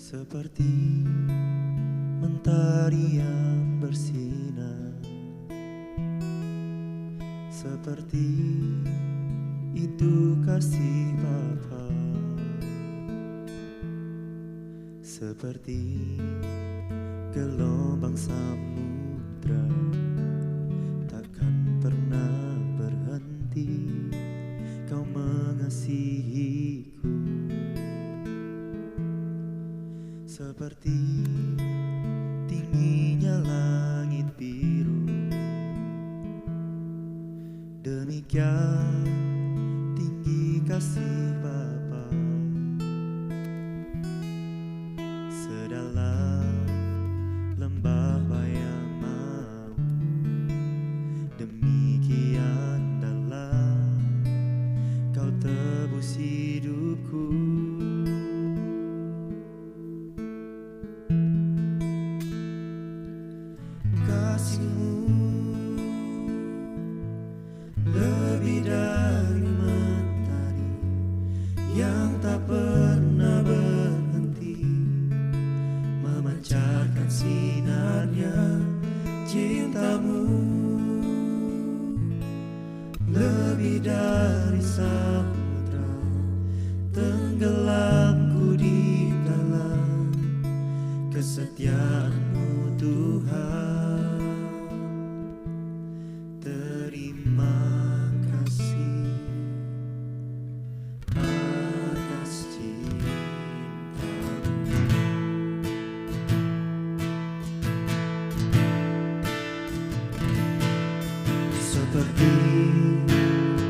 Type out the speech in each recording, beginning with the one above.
Seperti mentari yang bersinar, seperti itu kasih Bapa, seperti gelombang samudra takkan pernah berhenti Kau mengasihiku. Seperti tingginya langit biru, demikian tinggi kasih Bapa. Sedalam lembah bayang mau, demikian dalam Kau tebus hidupku. Kasih-Mu lebih dari mentari yang tak pernah berhenti memancarkan sinarnya. Cinta-Mu lebih dari samudra, tenggelamku di dalam kesetiaan-Mu Tuhan. Terima kasih atas cinta-Mu. Seperti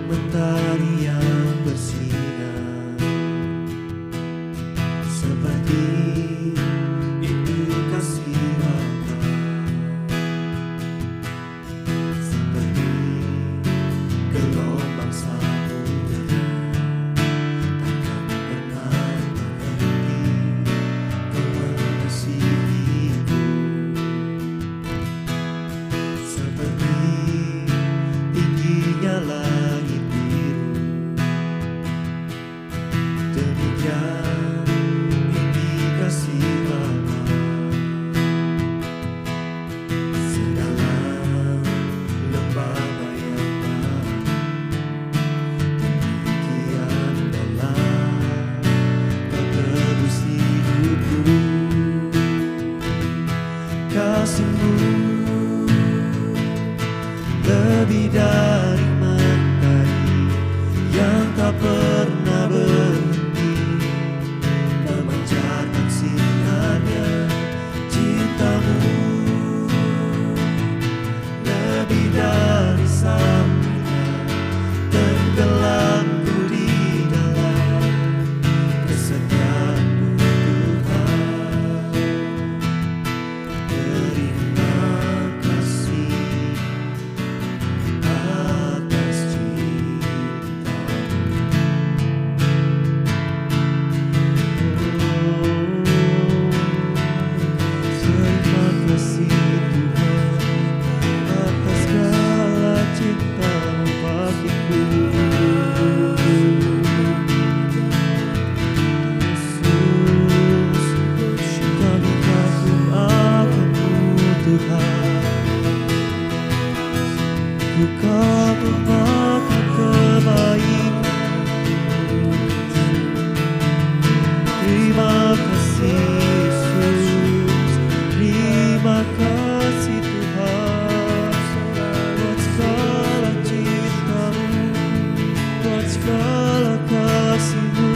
mentari yang bersinar, seperti itu kasih Bapa, seperti gelombang samudra takkan pernah berhenti Kau mengasihiku. Seperti tingginya langit biru, demikian tinggi kasih Bapa. Sedalam lembah bayang mau, demikian dalam Kau tebus hidupku. Kasih-Mu lebih dari mentari yang tak pernah berhenti memancarkan sinarnya. Cinta-Mu lebih dari samudra, tenggelamku di dalam kesetiaan-Mu Tuhan. Terima kasih atas cinta-Mu. Terima kasih Tuhan atas segala cinta-Mu bagiku. Yesus, kami kagum akan-Mu Tuhan. Ku kagum akan kebaikan. Terima kasih Yesus, terima kasih Tuhan buat segala cinta-Mu, buat segala kasih-Mu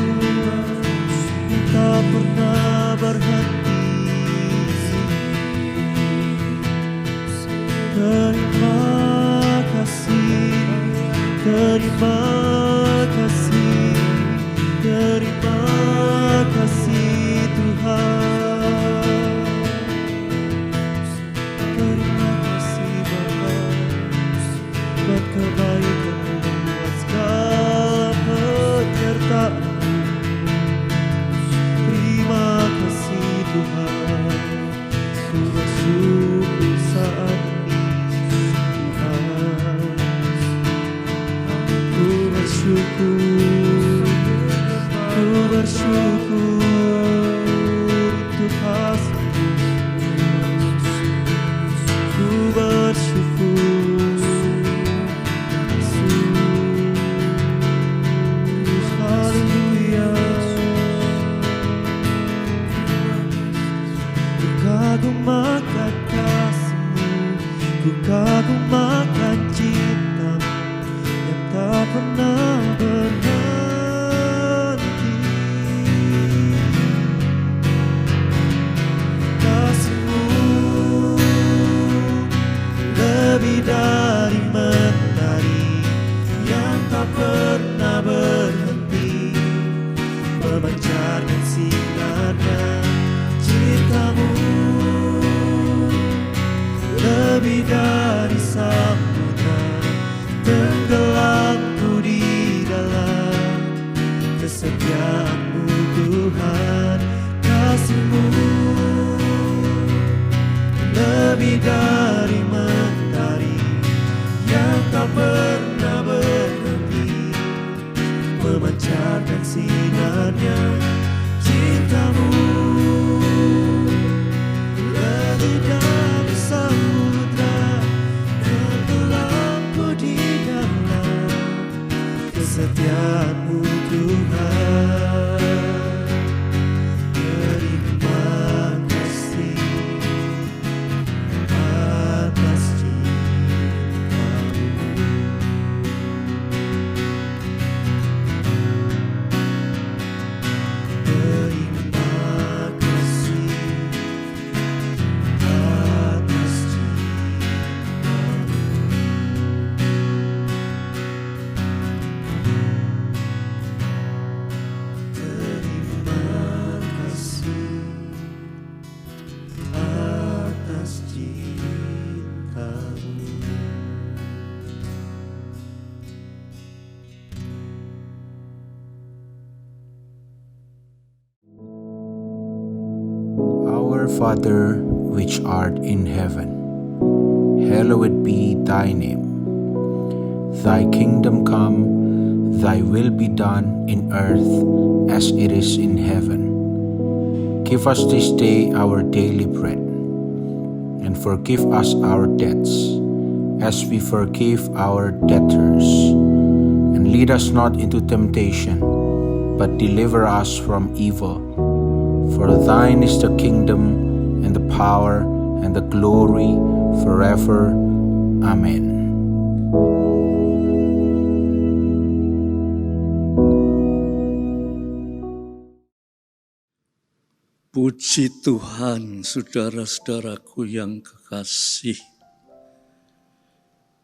yang tak pernah berhenti. Terima kasih, terima kasih, terima kasih Tuhan. Terima kasih Bapa buat kebaikan-Mu, buat segala penyertaan-Mu. Terima kasih Tuhan, ku bersyukur saat ini Tuhan. Ku bersyukur, ku bersyukur memancarkan sinarnya. Cintamu lebih dari samudra, tenggelamku di dalam kesetiaan-Mu Tuhan. Kasih-Mu lebih dari mentari yang tak pernah berhenti memancarkan sinarnya. Cinta-Mu lebih dari samudra, tenggelamku di dalam kesetiaan-Mu Tuhan. Terima kasih atas cinta-Mu. Terima kasih atas cinta-Mu. Terima kasih atas cinta-Mu. Our Father, which art in heaven, hallowed be thy name. Thy kingdom come, thy will be done in earth as it is in heaven. Give us this day our daily bread, and forgive us our debts, as we forgive our debtors. And lead us not into temptation, but deliver us from evil. For thine is the kingdom, and the power, and the glory, forever. Amen. Puji Tuhan, saudara-saudaraku yang kekasih.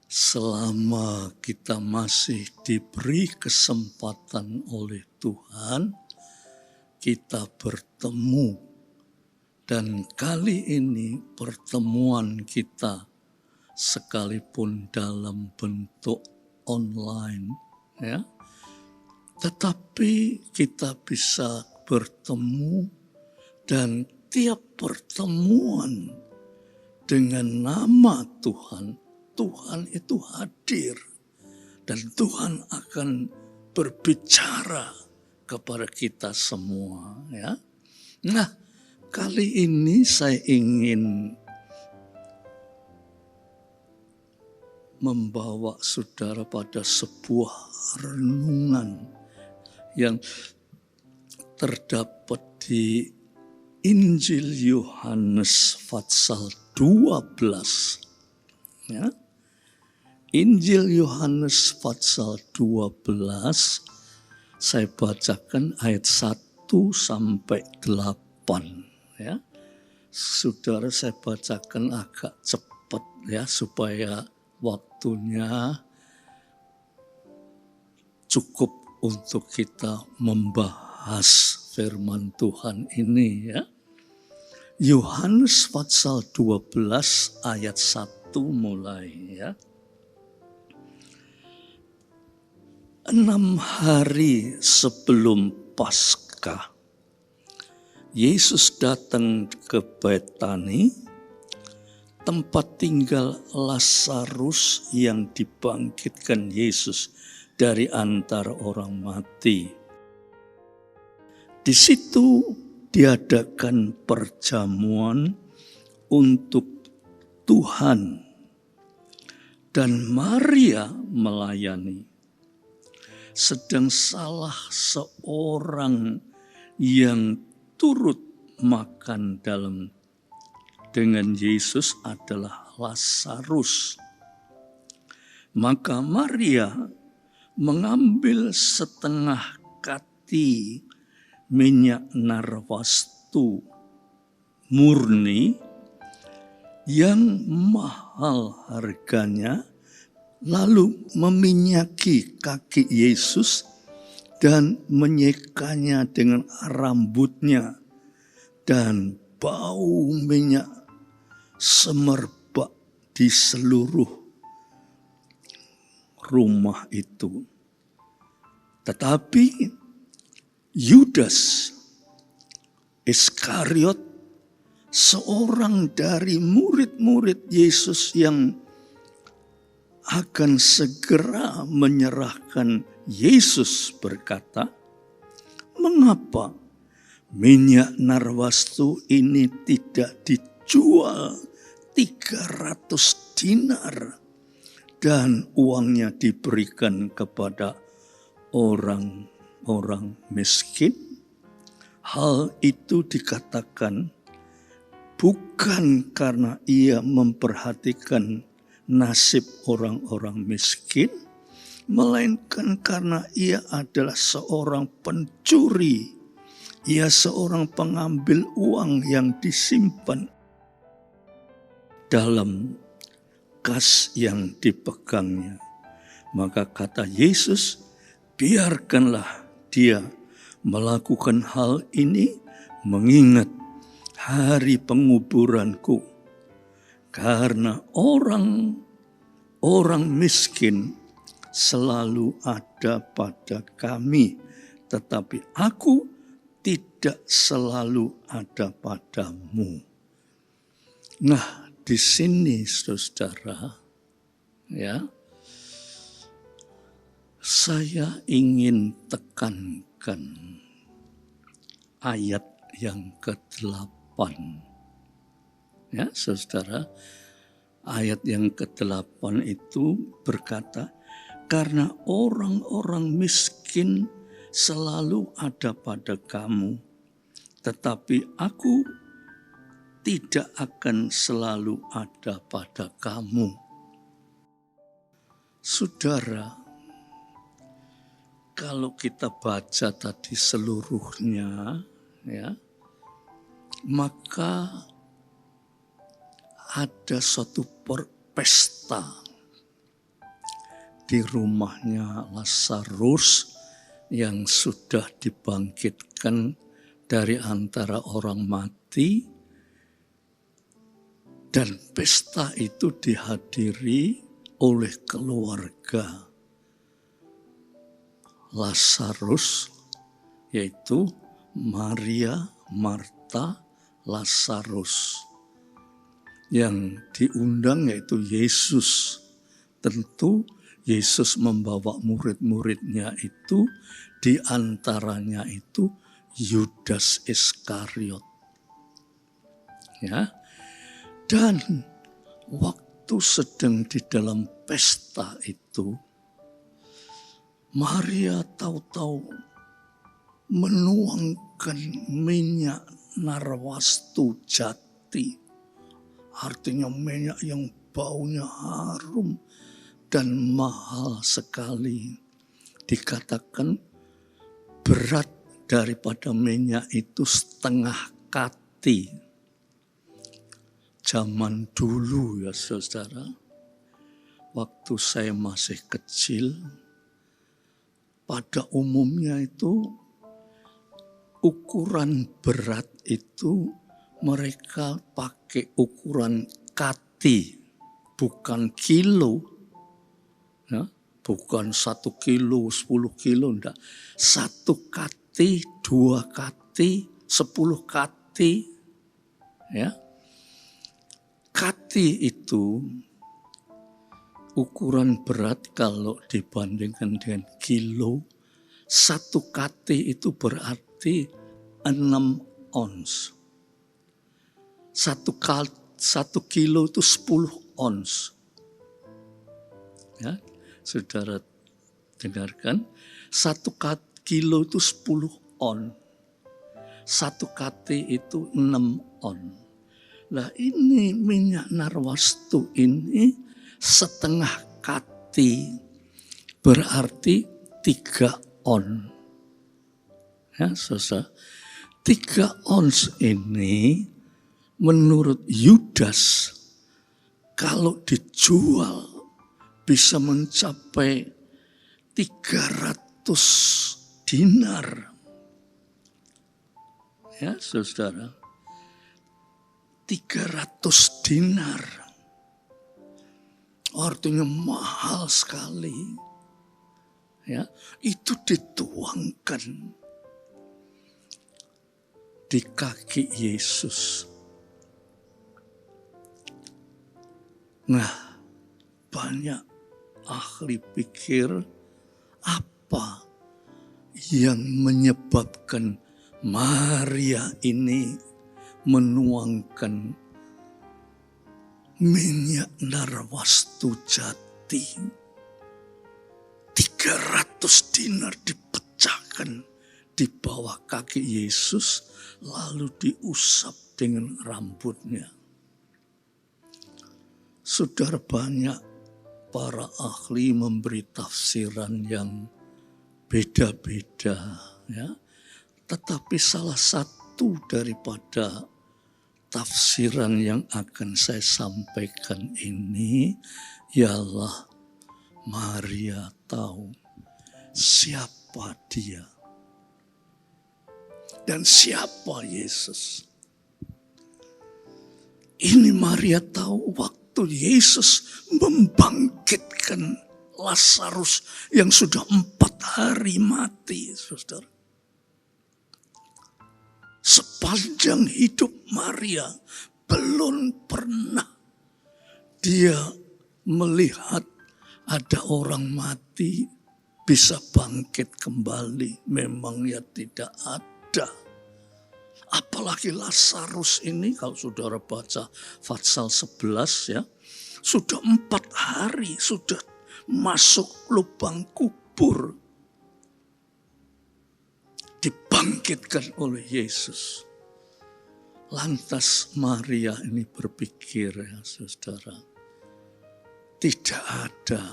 Selama kita masih diberi kesempatan oleh Tuhan, kita bertemu. Dan kali ini pertemuan kita, sekalipun dalam bentuk online, ya, tetapi kita bisa bertemu. Dan tiap pertemuan dengan nama Tuhan, Tuhan itu hadir. Dan Tuhan akan berbicara kepada kita semua. Ya. Nah, kali ini saya ingin membawa saudara pada sebuah renungan yang terdapat di Injil Yohanes pasal 12. Ya. Injil Yohanes pasal 12, saya bacakan ayat 1 sampai 8. Ya. Saudara, saya bacakan agak cepat ya, supaya waktunya cukup untuk kita membahas firman Tuhan ini ya. Yohanes pasal 12 ayat 1 mulai ya. 6 hari sebelum Paskah, Yesus datang ke Betani, tempat tinggal Lazarus yang dibangkitkan Yesus dari antara orang mati. Di situ diadakan perjamuan untuk Tuhan, dan Maria melayani. Sedang salah seorang yang turut makan dengan Yesus adalah Lazarus. Maka Maria mengambil setengah kati minyak narwastu murni yang mahal harganya, lalu meminyaki kaki Yesus dan menyekanya dengan rambutnya, dan bau minyak semerbak di seluruh rumah itu. Tetapi Yudas Iskariot, seorang dari murid-murid Yesus yang akan segera menyerahkan Yesus, berkata, "Mengapa minyak narwastu ini tidak dijual 300 dinar dan uangnya diberikan kepada orang-orang miskin?" Hal itu dikatakan bukan karena ia memperhatikan nasib orang-orang miskin, melainkan karena ia adalah seorang pencuri. Ia seorang pengambil uang yang disimpan dalam kas yang dipegangnya. Maka kata Yesus, "Biarkanlah dia melakukan hal ini mengingat hari penguburanku. Karena orang miskin selalu ada pada kami, tetapi aku tidak selalu ada padamu." Nah, di sini saudara, ya, saya ingin tekankan ayat yang ke-8. Ya, saudara, ayat yang ke-8 itu berkata, "Karena orang-orang miskin selalu ada pada kamu, tetapi aku tidak akan selalu ada pada kamu." Saudara, kalau kita baca tadi seluruhnya, ya, maka ada suatu pesta di rumahnya Lazarus yang sudah dibangkitkan dari antara orang mati, dan pesta itu dihadiri oleh keluarga Lazarus, yaitu Maria, Marta, Lazarus. Yang diundang yaitu Yesus. Tentu Yesus membawa murid-muridnya itu, di antaranya itu Yudas Iskariot. Ya. Dan waktu sedang di dalam pesta itu, Maria tahu-tahu menuangkan minyak narwastu jati. Artinya minyak yang baunya harum dan mahal sekali. Dikatakan berat daripada minyak itu setengah kati. Zaman dulu ya saudara, waktu saya masih kecil, pada umumnya itu ukuran berat itu mereka pakai ukuran kati, bukan kilo. Ya, bukan 1 kilo, 10 kilo, enggak. 1 kati, 2 kati, 10 kati. Ya. Kati itu ukuran berat kalau dibandingkan dengan kilo. 1 kati itu berarti 6 ons. 1 kilo itu 10 ons. Ya, saudara dengarkan, 1 kilo itu 10 on. 1 kati itu 6 on. Nah, ini minyak narwastu ini setengah kati, berarti 3 on. Ya, saudara, 3 ons ini menurut Yudas kalau dijual bisa mencapai 300 dinar. Ya, saudara. 300 dinar. Artinya mahal sekali. Ya, itu dituangkan di kaki Yesus. Nah, banyak ahli pikir apa yang menyebabkan Maria ini menuangkan minyak narwastu jati. 300 dinar dipecahkan di bawah kaki Yesus, lalu diusap dengan rambutnya. Saudara, banyak para ahli memberi tafsiran yang beda-beda, ya. Tetapi salah satu daripada tafsiran yang akan saya sampaikan ini ialah Maria tahu siapa dia dan siapa Yesus. Ini Maria tahu waktu Yesus membangkitkan Lazarus yang sudah 4 hari mati, saudara. Sepanjang hidup Maria belum pernah dia melihat ada orang mati bisa bangkit kembali. Memang ya tidak ada. Apalagi Lazarus ini, kalau saudara baca Fatsal 11 ya, sudah 4 hari sudah masuk lubang kubur. Dibangkitkan oleh Yesus. Lantas Maria ini berpikir, ya saudara, tidak ada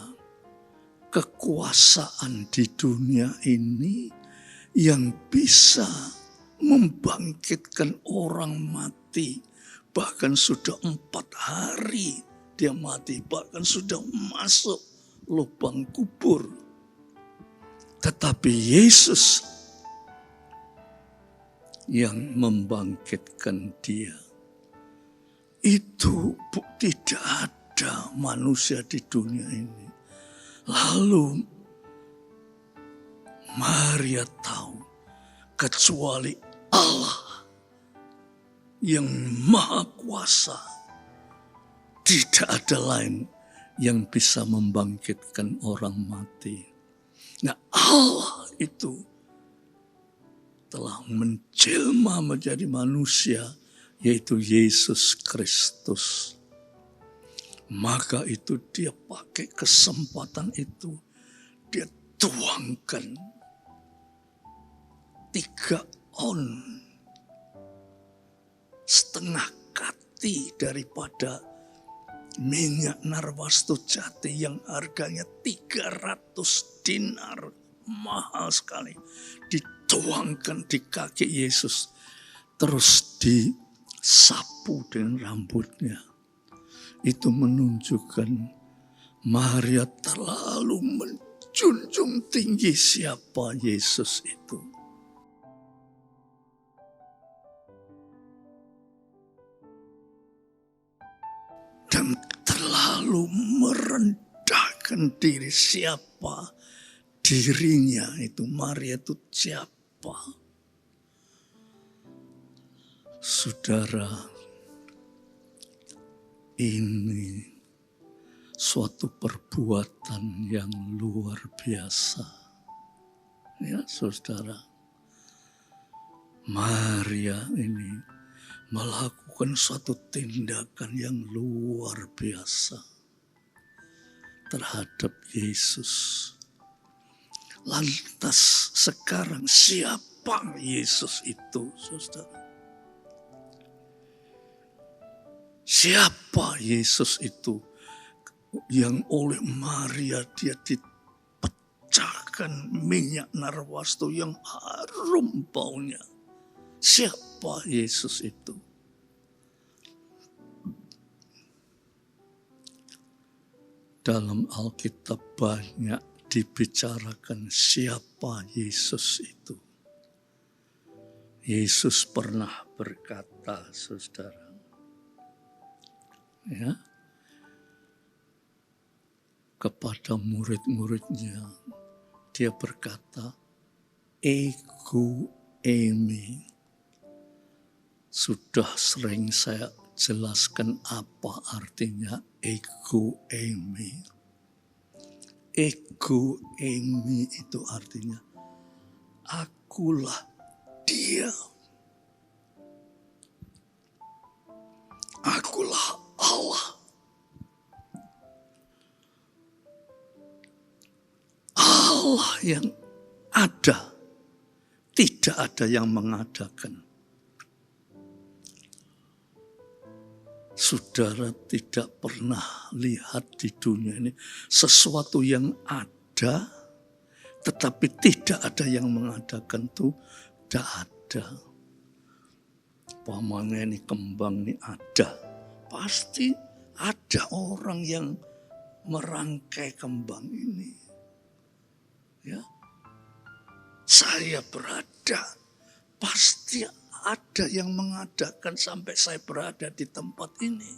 kekuasaan di dunia ini yang bisa membangkitkan orang mati. Bahkan sudah 4 hari dia mati, bahkan sudah masuk lubang kubur. Tetapi Yesus yang membangkitkan dia. Itu tidak ada manusia di dunia ini. Lalu Maria tahu kecuali Allah yang maha kuasa, tidak ada lain yang bisa membangkitkan orang mati. Nah, Allah itu telah menjelma menjadi manusia, yaitu Yesus Kristus. Maka itu dia pakai kesempatan itu, dia tuangkan 3 on, setengah kati daripada minyak narwastu jati yang harganya 300 dinar, mahal sekali, dituangkan di kaki Yesus, terus disapu dengan rambutnya. Itu menunjukkan Maria terlalu menjunjung tinggi siapa Yesus itu. Dan terlalu merendahkan diri siapa dirinya itu. Maria itu siapa? Saudara, ini suatu perbuatan yang luar biasa. Ya, saudara. Maria ini melakukan suatu tindakan yang luar biasa terhadap Yesus. Lantas sekarang siapa Yesus itu, saudara? Siapa Yesus itu yang oleh Maria dia dipecahkan minyak narwastu yang harum baunya? Siapa Yesus itu? Dalam Alkitab banyak dibicarakan siapa Yesus itu. Yesus pernah berkata, saudara, ya, kepada murid-muridnya, dia berkata, ego eimi. Sudah sering saya jelaskan apa artinya ego eimi. Ego eimi itu artinya, akulah dia. Akulah Allah. Allah yang ada. Tidak ada yang mengadakan. Saudara tidak pernah lihat di dunia ini sesuatu yang ada, tetapi tidak ada yang mengadakan itu. Tidak ada. Pamannya ini kembang ini ada. Pasti ada orang yang merangkai kembang ini. Ya. Saya berada, pasti ada yang mengadakan sampai saya berada di tempat ini.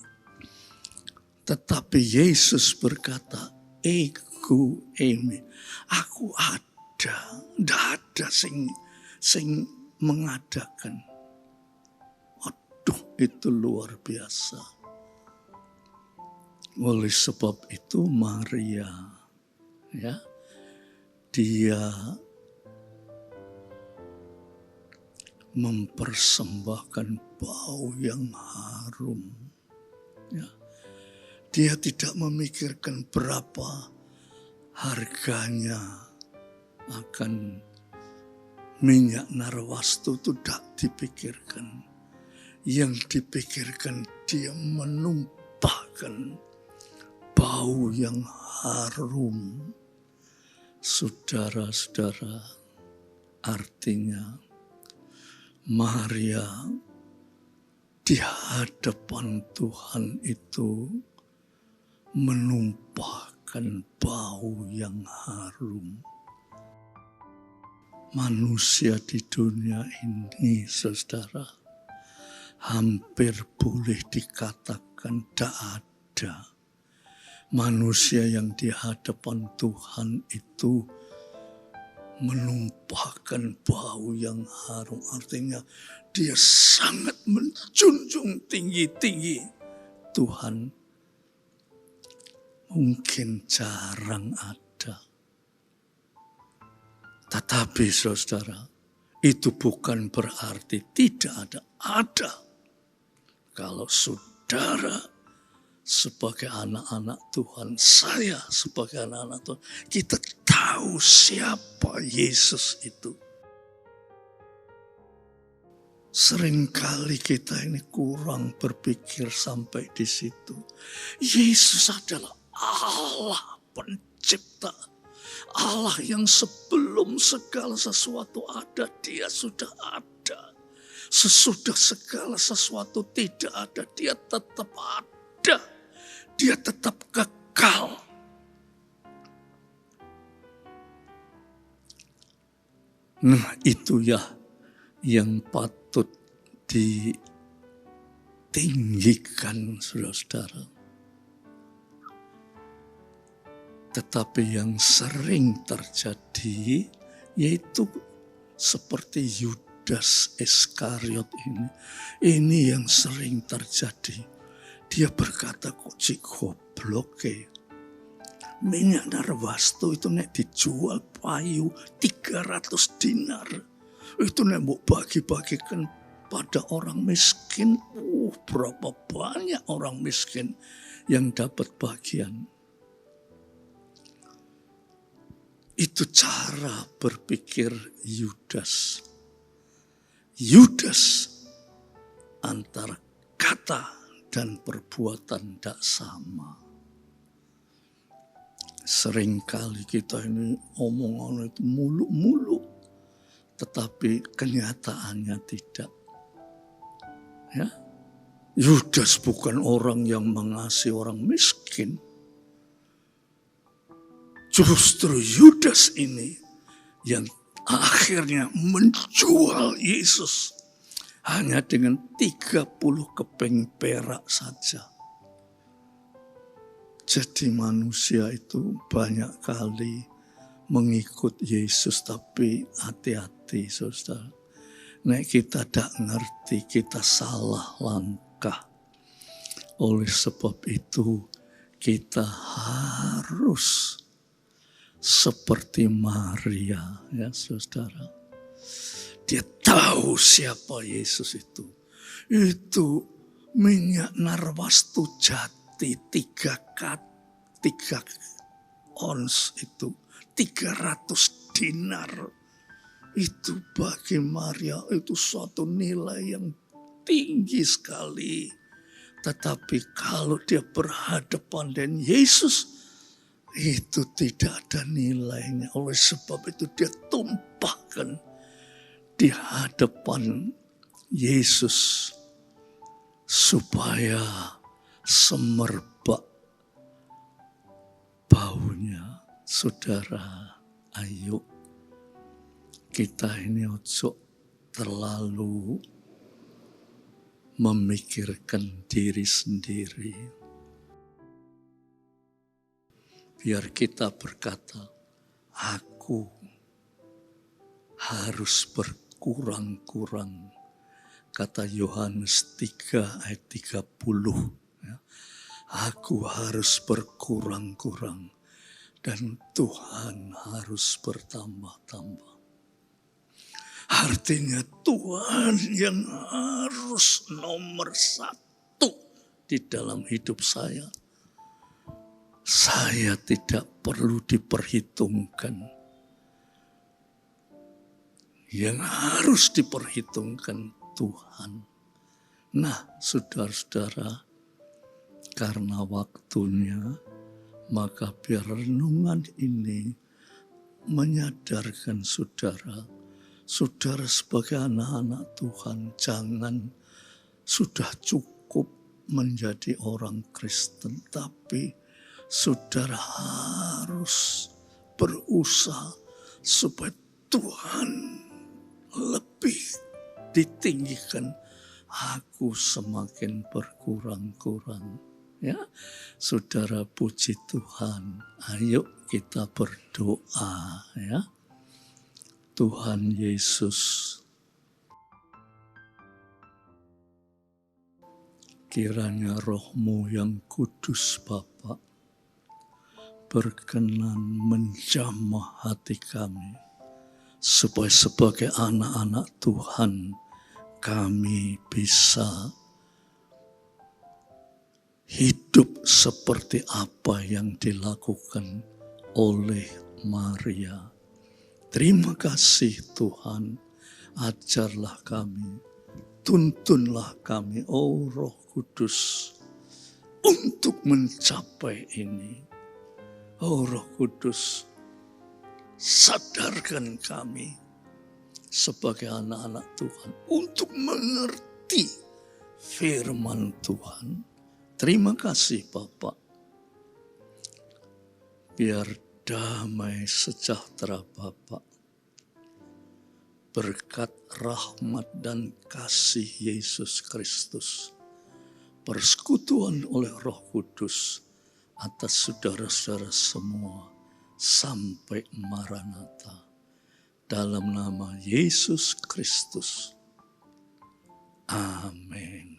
Tetapi Yesus berkata, ego eimi, aku ada, tidak ada sing mengadakan. Aduh, itu luar biasa. Oleh sebab itu Maria, ya, dia mempersembahkan bau yang harum. Ya. Dia tidak memikirkan berapa harganya akan minyak narwastu, itu tidak dipikirkan. Yang dipikirkan dia menumpahkan bau yang harum. Saudara-saudara, artinya Maria di hadapan Tuhan itu menumpahkan bau yang harum. Manusia di dunia ini, saudara, hampir boleh dikatakan tidak ada manusia yang di hadapan Tuhan itu menumpahkan bau yang harum. Artinya dia sangat menjunjung tinggi-tinggi Tuhan. Mungkin jarang ada. Tetapi saudara, itu bukan berarti tidak ada. Ada. Kalau saudara sebagai anak-anak Tuhan, saya sebagai anak-anak Tuhan, kita tahu siapa Yesus itu. Seringkali kita ini kurang berpikir sampai di situ. Yesus adalah Allah pencipta. Allah yang sebelum segala sesuatu ada, dia sudah ada. Sesudah segala sesuatu tidak ada, dia tetap ada. Dia tetap kekal. Nah, itu ya yang patut ditinggikan, saudara-saudara. Tetapi yang sering terjadi, yaitu seperti Yudas Iskariot ini. Ini yang sering terjadi. Dia berkata, kok cik goblok ya. Minyak narwastu itu nek dijual payu 300 dinar. Itu nek mau bagi-bagikan pada orang miskin. Berapa banyak orang miskin yang dapat bagian. Itu cara berpikir Yudas. Yudas antara kata dan perbuatan tidak sama. Seringkali kita ini omongan itu muluk-muluk, tetapi kenyataannya tidak. Ya, Yudas bukan orang yang mengasihi orang miskin. Justru Yudas ini yang akhirnya menjual Yesus hanya dengan 30 keping perak saja. Jadi manusia itu banyak kali mengikut Yesus, tapi hati-hati saudara. Nek kita tidak ngerti, kita salah langkah. Oleh sebab itu, kita harus seperti Maria, ya saudara. Dia tahu siapa Yesus itu. Itu minyak narwastu jati 3 ons itu 300 dinar. Itu bagi Maria itu suatu nilai yang tinggi sekali. Tetapi kalau dia berhadapan dengan Yesus, itu tidak ada nilainya. Oleh sebab itu dia tumpahkan di hadapan Yesus supaya semerbak baunya. Saudara, ayo kita ini ojo terlalu memikirkan diri sendiri. Biar kita berkata, aku harus berkurang-kurang. Kata Yohanes 3 ayat 30. Ya, aku harus berkurang-kurang dan Tuhan harus bertambah-tambah. Artinya Tuhan yang harus nomor 1 di dalam hidup saya. Saya tidak perlu diperhitungkan. Yang harus diperhitungkan Tuhan. Nah, saudara-saudara, karena waktunya, maka biar renungan ini menyadarkan saudara sebagai anak-anak Tuhan, jangan sudah cukup menjadi orang Kristen, tapi saudara harus berusaha supaya Tuhan lebih ditinggikan. Aku semakin berkurang-kurang. Ya, saudara, puji Tuhan. Ayo kita berdoa, ya. Tuhan Yesus, kiranya Roh-Mu yang kudus Bapa berkenan menjamah hati kami, supaya sebagai anak-anak Tuhan kami bisa hidup seperti apa yang dilakukan oleh Maria. Terima kasih Tuhan, ajarlah kami, tuntunlah kami, oh Roh Kudus, untuk mencapai ini. Oh Roh Kudus, sadarkan kami sebagai anak-anak Tuhan untuk mengerti firman Tuhan. Terima kasih Bapak. Biar damai sejahtera Bapa, berkat rahmat dan kasih Yesus Kristus, persekutuan oleh Roh Kudus atas saudara-saudara semua sampai Maranatha. Dalam nama Yesus Kristus. Amin.